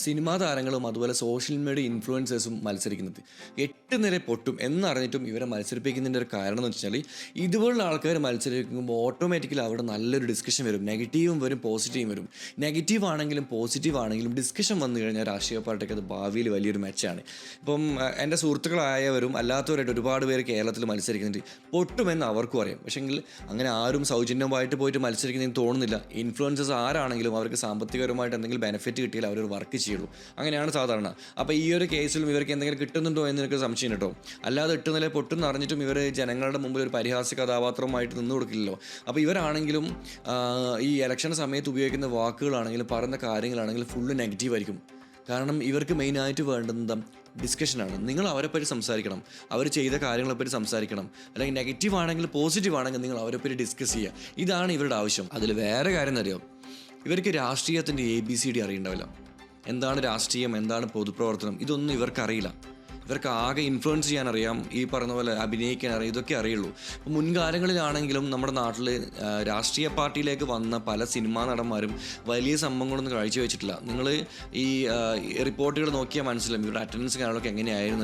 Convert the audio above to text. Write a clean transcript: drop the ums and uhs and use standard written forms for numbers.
Cinema താരങ്ങളും അതുപോലെ social media ഇൻഫ്ലുവൻസേഴ്സും മത്സരിക്കുന്നത് 8 നിര പൊട്ടും എന്നറിഞ്ഞിട്ടും ഇവരെ മത്സരിപ്പിക്കുന്നതിൻ്റെ ഒരു കാരണം എന്ന് വെച്ചാൽ ഇതുപോലുള്ള ആൾക്കാർ മത്സരിക്കുമ്പോൾ ഓട്ടോമാറ്റിക്കലി അവിടെ നല്ലൊരു ഡിസ്കഷൻ വരും. നെഗറ്റീവും വരും, പോസിറ്റീവും വരും. നെഗറ്റീവ് ആണെങ്കിലും പോസിറ്റീവ് ആണെങ്കിലും ഡിസ്കഷൻ വന്നു കഴിഞ്ഞാൽ രാഷ്ട്രീയ പാർട്ടിക്ക് അത് ഭാവിയിൽ വലിയൊരു മെച്ചാണ്. ഇപ്പം എൻ്റെ സുഹൃത്തുക്കളായവരും അല്ലാത്തവരായിട്ട് ഒരുപാട് പേര് കേരളത്തിൽ മത്സരിക്കുന്നുണ്ട്. പൊട്ടുമെന്ന് അവർക്കും അറിയാം. പക്ഷേങ്കിൽ അങ്ങനെ ആരും സൗജന്യമായിട്ട് പോയിട്ട് മത്സരിക്കുന്നതെന്ന് തോന്നുന്നില്ല. ഇൻഫ്ലുവൻസേഴ്സ് ആരാണെങ്കിലും അവർക്ക് സാമ്പത്തികപരമായിട്ട് എന്തെങ്കിലും ബെനിഫിറ്റ് കിട്ടിയാൽ അവരൊരു വർക്ക് ചെയ്യുള്ളൂ. അങ്ങനെയാണ് സാധാരണ. അപ്പോൾ ഈ ഒരു കേസിലും ഇവർക്ക് എന്തെങ്കിലും കിട്ടുന്നുണ്ടോ എന്ന് എനിക്ക് സംശയം കേട്ടോ. അല്ലാതെ ഇട്ടുന്നില്ല പൊട്ടെന്ന് അറിഞ്ഞിട്ടും ഇവർ ജനങ്ങളുടെ മുമ്പിൽ ഒരു പരിഹാസ്യ കഥാപാത്രമായിട്ട് നിന്ന് കൊടുക്കില്ലല്ലോ. അപ്പോൾ ഇവരാണെങ്കിലും ഈ ഇലക്ഷൻ സമയത്ത് ഉപയോഗിക്കുന്ന വാക്കുകളാണെങ്കിലും പറയുന്ന കാര്യങ്ങളാണെങ്കിലും ഫുള്ള് നെഗറ്റീവായിരിക്കും. കാരണം ഇവർക്ക് മെയിനായിട്ട് വേണ്ടുന്നത് ഡിസ്കഷനാണ്. നിങ്ങൾ അവരെപ്പറ്റി സംസാരിക്കണം, അവർ ചെയ്ത കാര്യങ്ങളെപ്പറ്റി സംസാരിക്കണം. അല്ലെങ്കിൽ നെഗറ്റീവ് ആണെങ്കിൽ പോസിറ്റീവ് ആണെങ്കിൽ നിങ്ങൾ അവരെപ്പറ്റി ഡിസ്കസ് ചെയ്യുക. ഇതാണ് ഇവരുടെ ആവശ്യം. അതിൽ വേറെ കാര്യം എന്നറിയോ, ഇവർക്ക് രാഷ്ട്രീയത്തിൻ്റെ ABCD അറിയണ്ടാവില്ല. എന്താണ് രാഷ്ട്രീയം, എന്താണ് പൊതുപ്രവർത്തനം, ഇതൊന്നും ഇവർക്കറിയില്ല. ഇവർക്ക് ആകെ ഇൻഫ്ലുവൻസ് ചെയ്യാൻ അറിയാം, ഈ പറഞ്ഞ പോലെ അഭിനയിക്കാൻ അറിയാം, ഇതൊക്കെ അറിയുള്ളൂ. അപ്പോൾ മുൻകാലങ്ങളിലാണെങ്കിലും നമ്മുടെ നാട്ടിൽ രാഷ്ട്രീയ പാർട്ടിയിലേക്ക് വന്ന പല സിനിമാ നടന്മാരും വലിയ സംഭവങ്ങളൊന്നും കാഴ്ചവെച്ചിട്ടില്ല. നിങ്ങൾ ഈ റിപ്പോർട്ടുകൾ നോക്കിയാൽ മനസ്സിലാവും ഇവരുടെ അറ്റൻഡൻസ് കാര്യങ്ങളൊക്കെ എങ്ങനെയായിരുന്നില്ല.